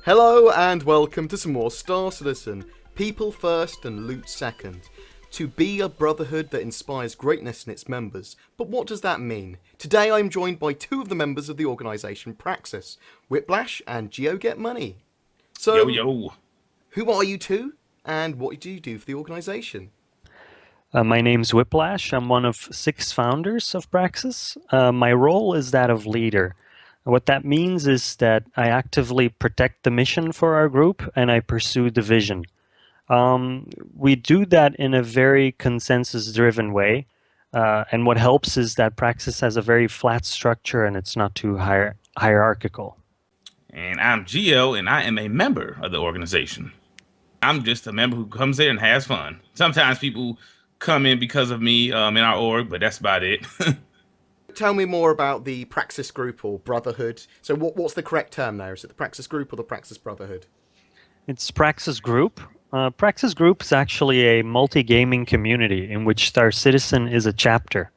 Hello and welcome to some more Star Citizen. People first and loot second. To be a brotherhood that inspires greatness in its members. But what does that mean? Today I'm joined by two of the members of the Organization Praxus, Whiplash and Gio Get Money. So, Yo. who are you two, and what do you do for the organization? My name's Whiplash. I'm one of 6 founders of Praxis. My role is that of leader. What that means is that I actively protect the mission for our group and I pursue the vision. We do that in a very consensus-driven way. And what helps is that Praxis has a very flat structure and it's not too hierarchical. And I'm Gio, and I am a member of the organization. I'm just a member who comes there and has fun. Sometimes people come in because of me in our org, but that's about it. Tell me more about the Praxis group or brotherhood. So what's the correct term there? Is it the Praxis group or the Praxis brotherhood? It's Praxis Group. Praxis Group is actually a multi-gaming community in which Star Citizen is a chapter.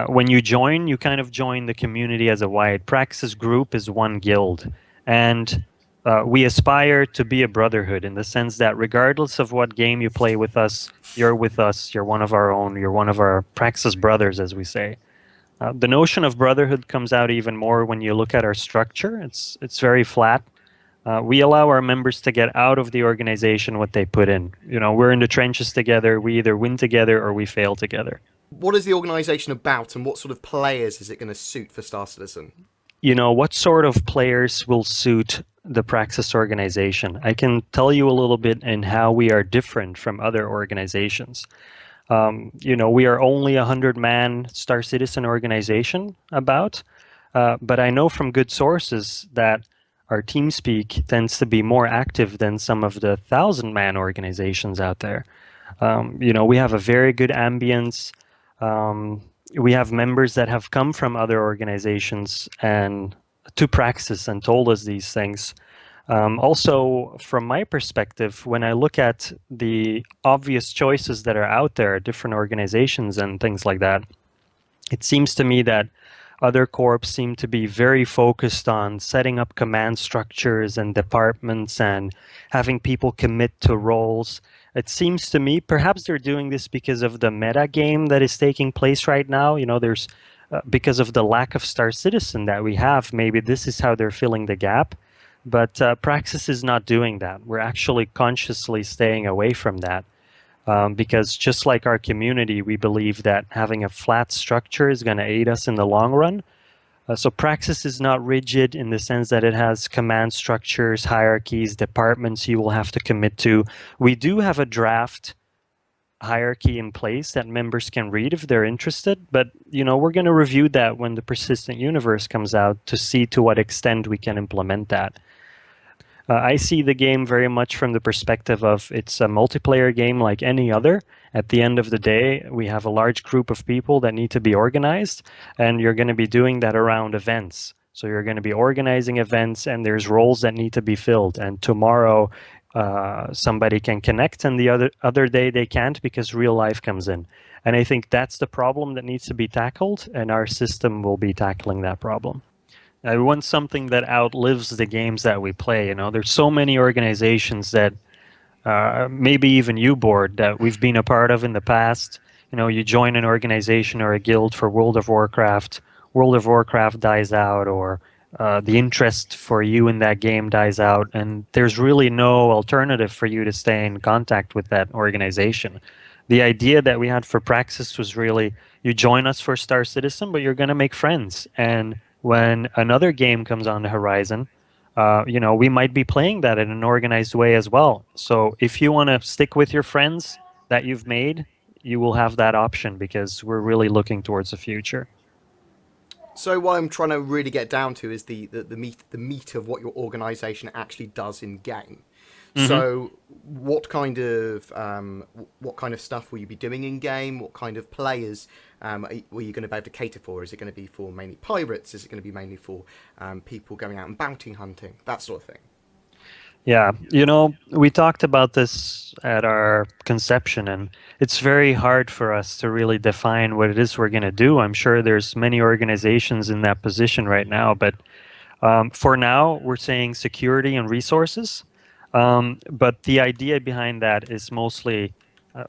When you join, you kind of join the community as a wide. Praxis Group is one guild. And we aspire to be a brotherhood in the sense that regardless of what game you play with us, you're one of our own, you're one of our Praxis brothers, as we say. The notion of brotherhood comes out even more when you look at our structure. It's very flat. We allow our members to get out of the organization what they put in. You know, we're in the trenches together. We either win together or we fail together. What is the organization about, and what sort of players is it going to suit for Star Citizen? You know, what sort of players will suit the Praxis organization? I can tell you a little bit in how we are different from other organizations. You know, we are only a 100-man Star Citizen organization but I know from good sources that our TeamSpeak tends to be more active than some of the 1,000-man organizations out there. You know, we have a very good ambience. We have members that have come from other organizations and to Praxis and told us these things. Also, from my perspective, when I look at the obvious choices that are out there, different organizations and things like that, it seems to me that other corps seem to be very focused on setting up command structures and departments and having people commit to roles. It seems to me perhaps they're doing this because of the meta game that is taking place right now. You know, there's because of the lack of Star Citizen that we have, maybe this is how they're filling the gap. But Praxis is not doing that. We're actually consciously staying away from that. Because just like our community, we believe that having a flat structure is going to aid us in the long run. So Praxis is not rigid in the sense that it has command structures, hierarchies, departments you will have to commit to. We do have a draft hierarchy in place that members can read if they're interested, but you know, we're going to review that when the persistent universe comes out to see to what extent we can implement that. I see the game very much from the perspective of it's a multiplayer game like any other. At the end of the day, we have a large group of people that need to be organized, and you're going to be doing that around events. So you're going to be organizing events, and there's roles that need to be filled. And tomorrow, somebody can connect, and the other day they can't because real life comes in. And I think that's the problem that needs to be tackled, and our system will be tackling that problem. I want something that outlives the games that we play. You know, there's so many organizations that maybe even you board that we've been a part of in the past. You know, you join an organization or a guild for World of Warcraft. World of Warcraft dies out, or the interest for you in that game dies out, and there's really no alternative for you to stay in contact with that organization. The idea that we had for Praxis was really, you join us for Star Citizen, but you're going to make friends. And when another game comes on the horizon, you know, we might be playing that in an organized way as well. So if you want to stick with your friends that you've made, you will have that option because we're really looking towards the future. So what I'm trying to really get down to is the meat of what your organization actually does in game. Mm-hmm. So what kind of stuff will you be doing in game? What kind of players were you going to be able to cater for? Is it going to be for mainly pirates? Is it going to be mainly for people going out and bounty hunting? That sort of thing. Yeah, you know, we talked about this at our conception, and it's very hard for us to really define what it is we're going to do. I'm sure there's many organizations in that position right now, but For now, we're saying security and resources, but the idea behind that is mostly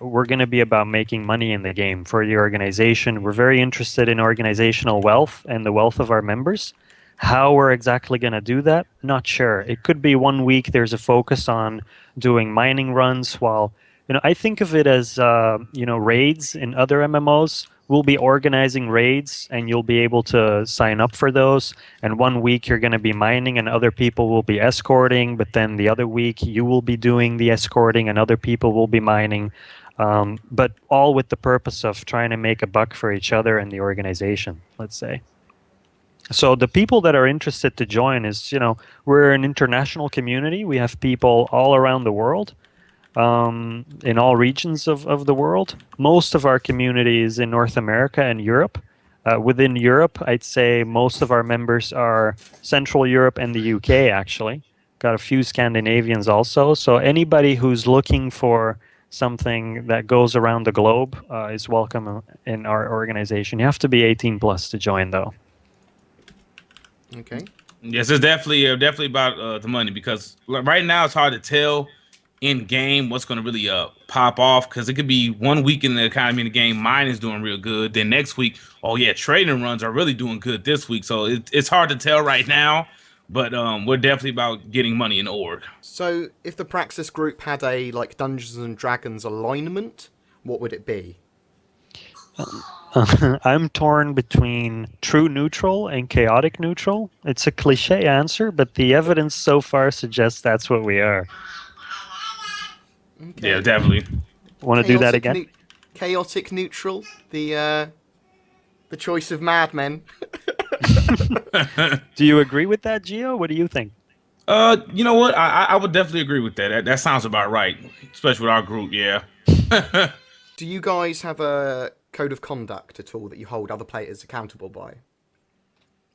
we're going to be about making money in the game for the organization. We're very interested in organizational wealth and the wealth of our members. How we're exactly going to do that, not sure. It could be 1 week there's a focus on doing mining runs, while I think of it as raids in other MMOs. We'll be organizing raids, and you'll be able to sign up for those. And 1 week you're going to be mining, and other people will be escorting. But then the other week you will be doing the escorting, and other people will be mining. But all with the purpose of trying to make a buck for each other and the organization, let's say. So the people that are interested to join is, we're an international community. We have people all around the world, in all regions of the world. Most of our community is in North America and Europe. Within Europe, I'd say most of our members are Central Europe and the UK, actually. Got a few Scandinavians also. So anybody who's looking for something that goes around the globe is welcome in our organization. You have to be 18 plus to join, though. Okay. Yes, it's definitely about the money, because right now it's hard to tell in game what's going to really pop off, because it could be 1 week in the economy in the game, mine is doing real good. Then next week, oh yeah, trading runs are really doing good this week. So it's hard to tell right now, but we're definitely about getting money in the org. So if the Praxis group had a Dungeons and Dragons alignment, what would it be? I'm torn between true neutral and chaotic neutral. It's a cliche answer, but the evidence so far suggests that's what we are. Okay. Yeah, definitely. Want to do that again? Chaotic neutral, the choice of madmen. Do you agree with that, Gio? What do you think? You know what? I would definitely agree with that. That sounds about right, especially with our group. Yeah. Do you guys have a code of conduct at all that you hold other players accountable by?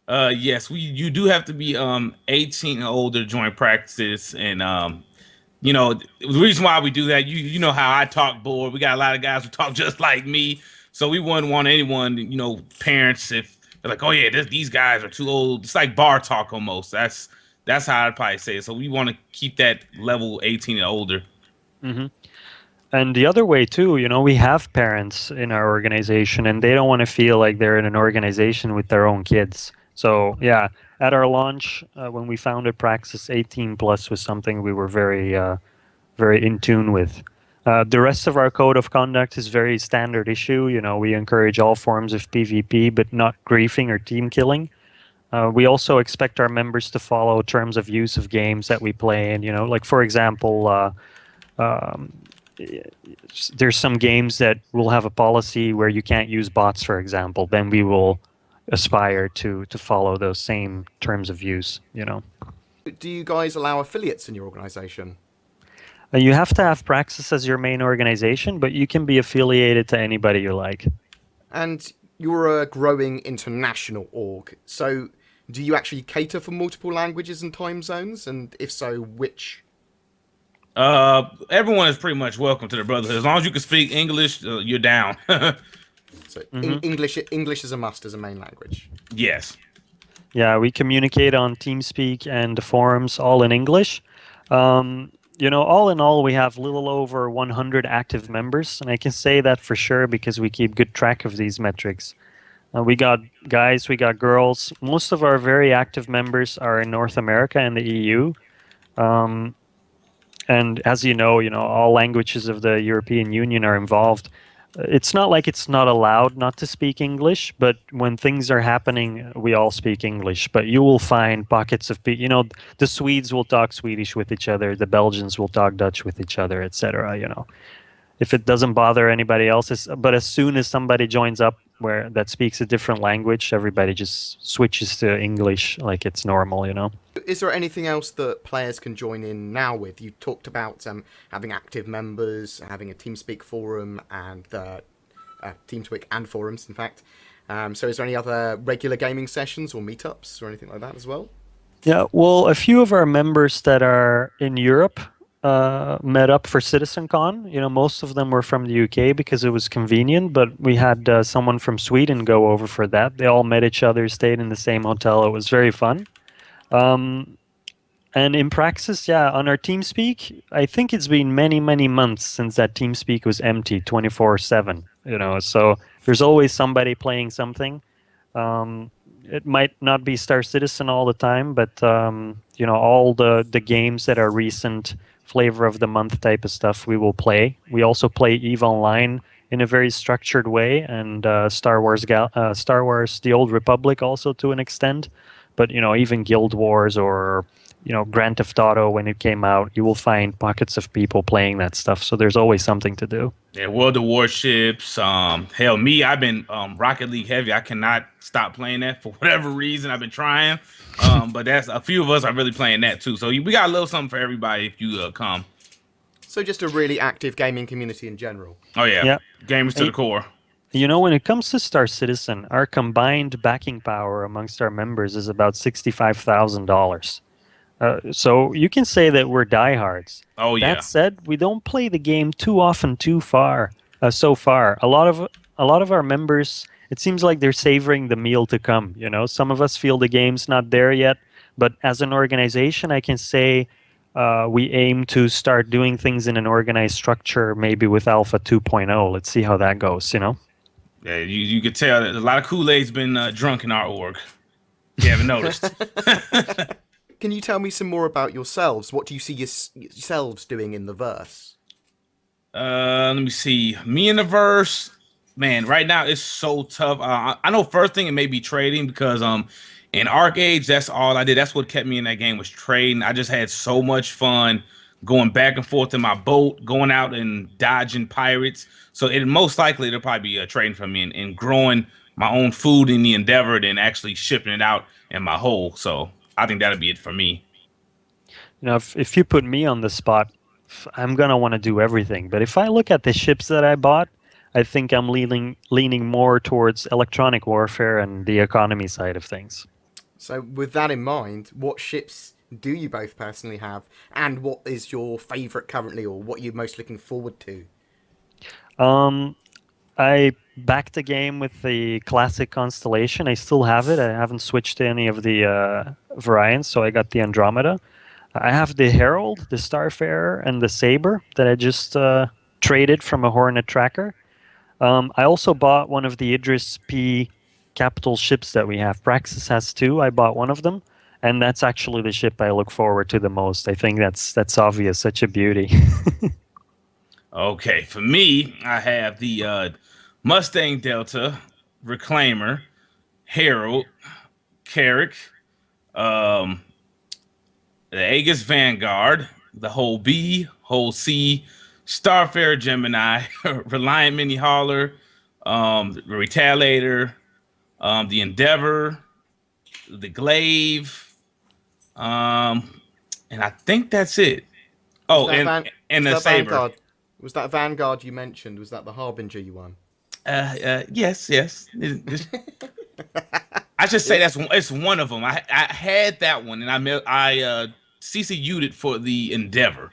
Yes, you do have to be 18 and older to join Praxis, and the reason why we do that, you know how I talk board. We got a lot of guys who talk just like me, so we wouldn't want anyone, parents, if they're like, oh yeah, these guys are too old. It's like bar talk almost. That's how I'd probably say it. So we want to keep that level 18 and older. Mm-hmm. And the other way too, we have parents in our organization, and they don't want to feel like they're in an organization with their own kids. So yeah, at our launch, when we founded Praxis, 18 plus was something we were very in tune with. The rest of our code of conduct is very standard issue. We encourage all forms of PvP, but not griefing or team killing. We also expect our members to follow terms of use of games that we play in. Like for example, there's some games that will have a policy where you can't use bots, for example. Then we will aspire to follow those same terms of use. Do you guys allow affiliates in your organization? You have to have Praxis as your main organization, but you can be affiliated to anybody you like. And you're a growing international org, so do you actually cater for multiple languages and time zones? And if so, which? Everyone is pretty much welcome to the Brotherhood. As long as you can speak English, you're down. So English is a must as a main language. Yes. Yeah, we communicate on TeamSpeak and the forums all in English. All in all, we have a little over 100 active members, and I can say that for sure because we keep good track of these metrics. We got guys, we got girls. Most of our very active members are in North America and the EU. And as you know, all languages of the European Union are involved. It's not like it's not allowed not to speak English, but when things are happening, we all speak English. But you will find pockets of people, the Swedes will talk Swedish with each other, the Belgians will talk Dutch with each other, etc. If it doesn't bother anybody else, but as soon as somebody joins up that speaks a different language, everybody just switches to English like it's normal, Is there anything else that players can join in now with? You talked about having active members, having a TeamSpeak forum, and TeamSpeak and forums, in fact. So is there any other regular gaming sessions or meetups or anything like that as well? Yeah, well, a few of our members that are in Europe met up for CitizenCon. Most of them were from the UK because it was convenient, but we had someone from Sweden go over for that. They all met each other, stayed in the same hotel. It was very fun. Um, and in Praxis, yeah, on our TeamSpeak, I think it's been many, many months since that TeamSpeak was empty 24/7. So there's always somebody playing something. It might not be Star Citizen all the time, but all the games that are recent flavor of the month type of stuff we will play. We also play EVE Online in a very structured way, and Star Wars: The Old Republic also to an extent. But even Guild Wars or Grand Theft Auto, when it came out, you will find pockets of people playing that stuff. So there's always something to do. Yeah, World of Warships. Hell, me, I've been Rocket League heavy. I cannot stop playing that for whatever reason. I've been trying, but that's a few of us are really playing that too. So we got a little something for everybody if you come. So just a really active gaming community in general. Oh yeah, Yeah. gamers to the core. When it comes to Star Citizen, our combined backing power amongst our members is about $65,000. So you can say that we're diehards. Oh yeah. That said, we don't play the game too often, too far. So far, a lot of our members, it seems like they're savoring the meal to come. Some of us feel the game's not there yet, but as an organization, I can say we aim to start doing things in an organized structure, maybe with Alpha 2.0. Let's see how that goes. Yeah, you could tell that a lot of Kool-Aid's been drunk in our org. If you haven't noticed. Can you tell me some more about yourselves? What do you see yourselves doing in the verse? Let me see. Me in the verse, man. Right now it's so tough. I know first thing it may be trading because in Arc Age that's all I did. That's what kept me in that game was trading. I just had so much fun going back and forth in my boat, going out and dodging pirates. So it most likely it'll probably be a trading for me and growing my own food in the Endeavor than actually shipping it out in my hole. So I think that'll be it for me. If you put me on the spot, I'm gonna want to do everything. But if I look at the ships that I bought, I think I'm leaning more towards electronic warfare and the economy side of things. So with that in mind, what ships do you both personally have, and what is your favourite currently, or what you're most looking forward to? Um, I backed the game with the classic constellation. I still have it. I haven't switched to any of the variants, so I got the Andromeda. I have the Herald, the Starfarer, and the Saber that I just traded from a Hornet tracker. I also bought one of the Idris P capital ships that we have. Praxis has two. I bought one of them, and that's actually the ship I look forward to the most. I think that's obvious, such a beauty. Okay, for me, I have the Mustang Delta, Reclaimer, Herald, Carrick, um, the Aegis Vanguard, the whole B, whole C, Starfarer Gemini, Reliant Mini Hauler, the Retaliator, the Endeavor, the Glaive, and I think that's it. Oh, and the Saber. Vanguard? Was that Vanguard you mentioned? Was that the Harbinger you won? Yes. I should say it's one of them. I had that one, and I CCU'd it for the Endeavor.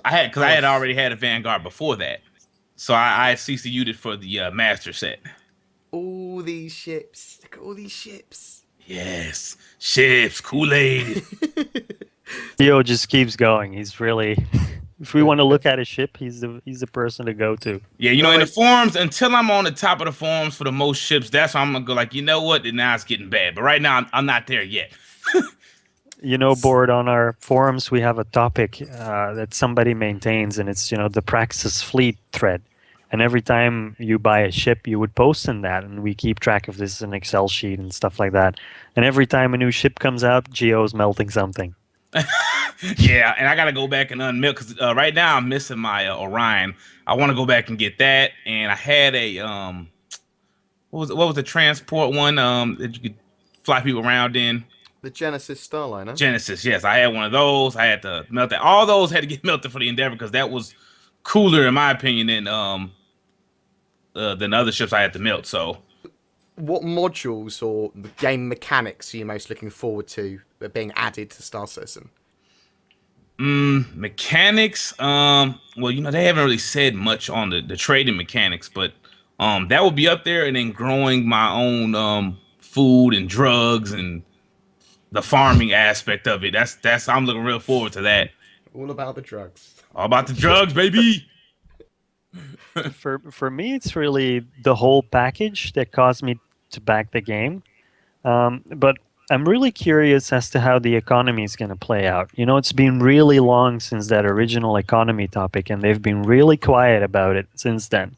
I had already had a Vanguard before that, so I CCU'd it for the Master set. All these ships. Look at all these ships. Yes, ships, Kool-Aid. Theo just keeps going. He's really, if we want to look at a ship, he's the person to go to. Yeah, in the forums, until I'm on the top of the forums for the most ships, that's why I'm gonna go like, you know what? Now it's getting bad. But right now, I'm not there yet. Board on our forums, we have a topic that somebody maintains, and it's the Praxis fleet thread. And every time you buy a ship, you would post in that, and we keep track of this in an Excel sheet and stuff like that. And every time a new ship comes out, Gio's melting something. Yeah, and I gotta go back and unmilk because right now I'm missing my Orion. I want to go back and get that. And I had a what was the transport one that you could fly people around in? The Genesis Starliner. Genesis, yes, I had one of those. I had to melt that. All those had to get melted for the Endeavor because that was cooler in my opinion than the other ships I had to melt. So, what modules or the game mechanics are you most looking forward to being added to Star Citizen? Mechanics. Well, they haven't really said much on the trading mechanics, but that will be up there, and then growing my own food and drugs and the farming aspect of it. That's I'm looking real forward to that. All about the drugs. All about the drugs, baby. For me, it's really the whole package that caused me to back the game. But I'm really curious as to how the economy is going to play out. You know, it's been really long since that original economy topic, and they've been really quiet about it since then.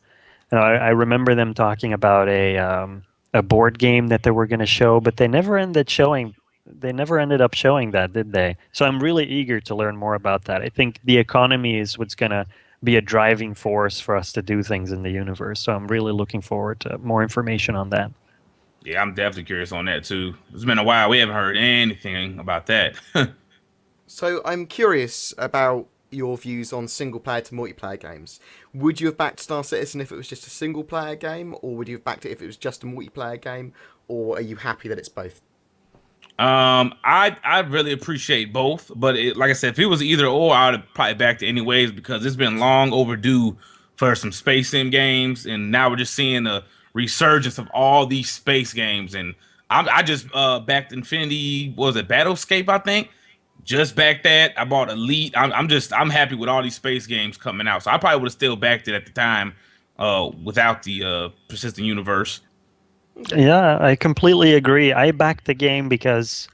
You know, I remember them talking about a board game that they were going to show, but they never ended showing. They never ended up showing that, did they? So I'm really eager to learn more about that. I think the economy is what's going to be a driving force for us to do things in the universe. So I'm really looking forward to more information on that. Yeah, I'm definitely curious on that too. It's been a while. We haven't heard anything about that. So I'm curious about your views on single player to multiplayer games. Would you have backed Star Citizen if it was just a single player game, or would you have backed it if it was just a multiplayer game, or are you happy that it's both? I really appreciate both, but like I said, if it was either or, I would have probably backed it anyways because it's been long overdue for some space sim games, and now we're just seeing a resurgence of all these space games. And I just backed Infinity, what was it, Battlescape, I think. Just backed that. I bought Elite. I'm happy with all these space games coming out. So I probably would have still backed it at the time, without the persistent universe. Yeah, I completely agree. I backed the game because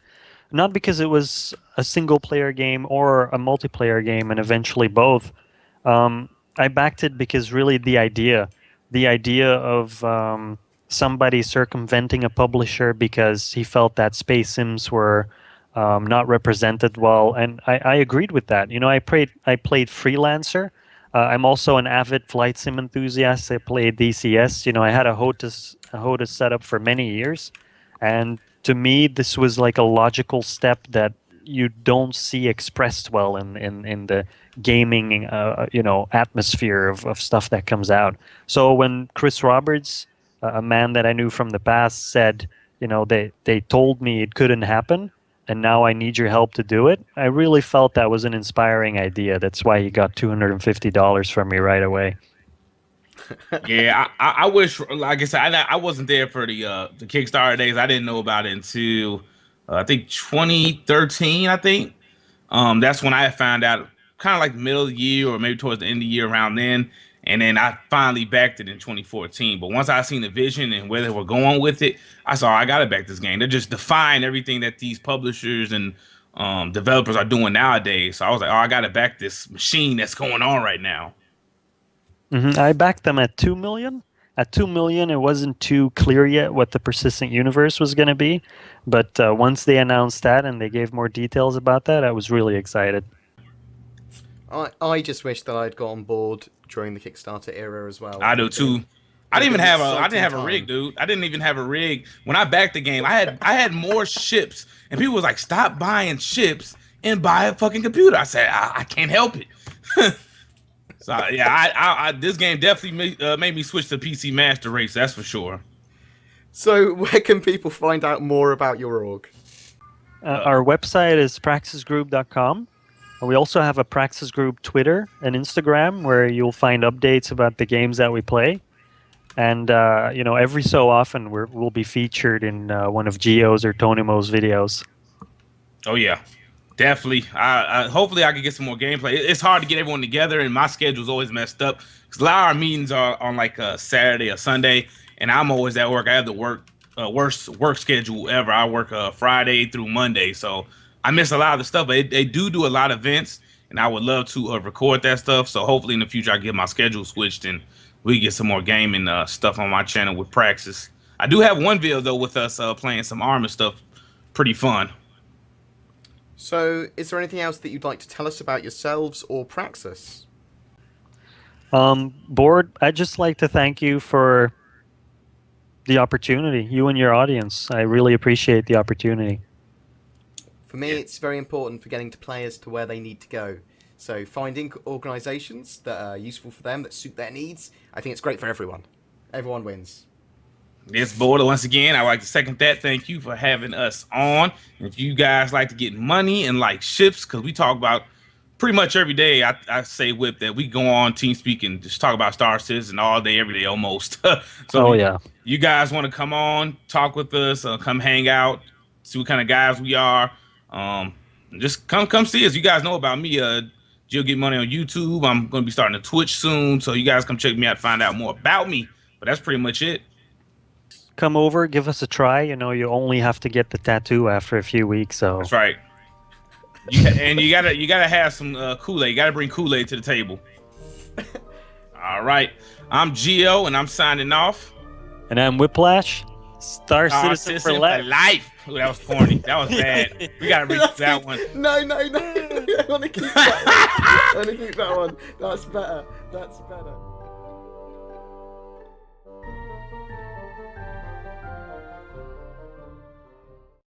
not because it was a single player game or a multiplayer game, and eventually both. Um, I backed it because really the idea of somebody circumventing a publisher because he felt that space sims were not represented well, and I agreed with that. You know, I played Freelancer. I'm also an avid flight sim enthusiast. I played DCS. You know, I had a HOTAS setup for many years, and to me, this was like a logical step that you don't see expressed well in the gaming atmosphere of stuff that comes out. So when Chris Roberts, a man that I knew from the past, said, you know, they told me it couldn't happen, and now I need your help to do it, I really felt that was an inspiring idea. That's why he got $250 from me right away. Yeah, I wish, like I said, I wasn't there for the Kickstarter days. I didn't know about it until I think 2013. I think that's when I found out, kind of like the middle of the year or maybe towards the end of the year around then. And then I finally backed it in 2014. But once I seen the vision and where they were going with it, I saw I gotta back this game. They're just defying everything that these publishers and developers are doing nowadays. So I was like, oh, I gotta back this machine that's going on right now. I backed them at 2 million. At 2 million, it wasn't too clear yet what the persistent universe was going to be. But once they announced that and they gave more details about that, I was really excited. I just wish that I'd got on board during the Kickstarter era as well. I do too. I didn't even have a rig, time. dude. I didn't even have a rig when I backed the game. I had more ships, and people was like, "Stop buying ships and buy a fucking computer." I said, "I can't help it." So yeah, this game definitely made me switch to PC Master Race. That's for sure. So where can people find out more about your org? Our website is praxisgroup.com. We also have a Praxis Group Twitter and Instagram where you'll find updates about the games that we play. And every so often we'll be featured in one of Gio's or Tonimo's videos. Oh yeah, definitely. Hopefully I can get some more gameplay. It's hard to get everyone together, and my schedule's always messed up because a lot of our meetings are on like a Saturday or Sunday, and I'm always at work. I have the worst work schedule ever. I work Friday through Monday, so I miss a lot of the stuff. But they do a lot of events, and I would love to record that stuff. So hopefully in the future I get my schedule switched and we get some more gaming stuff on my channel with Praxis. I do have one video though with us playing some Arma stuff. Pretty fun. So is there anything else that you'd like to tell us about yourselves or Praxis? Board, I'd just like to thank you for the opportunity, you and your audience. I really appreciate the opportunity. For me, it's very important for getting to players to where they need to go. So finding organisations that are useful for them, that suit their needs, I think it's great for everyone. Everyone wins. Yes, Border, once again, I would like to second that. Thank you for having us on. And if you guys like to get money and like ships, because we talk about pretty much every day, I say Whip that we go on TeamSpeak and just talk about Star Citizen all day, every day almost. So yeah. you guys want to come on, talk with us, come hang out, see what kind of guys we are. Just come see us. You guys know about me. Gio Get Money on YouTube. I'm going to be starting a Twitch soon, so you guys come check me out to find out more about me. But that's pretty much it. Come over, give us a try. You know, you only have to get the tattoo after a few weeks. So that's right. You gotta have some Kool-Aid. You gotta bring Kool-Aid to the table. All right. I'm Gio, and I'm signing off. And I'm Whiplash, Star Citizen for life. Ooh, that was corny. That was bad. We gotta reach that one. No. I want to keep that one. I want to keep that one. That's better.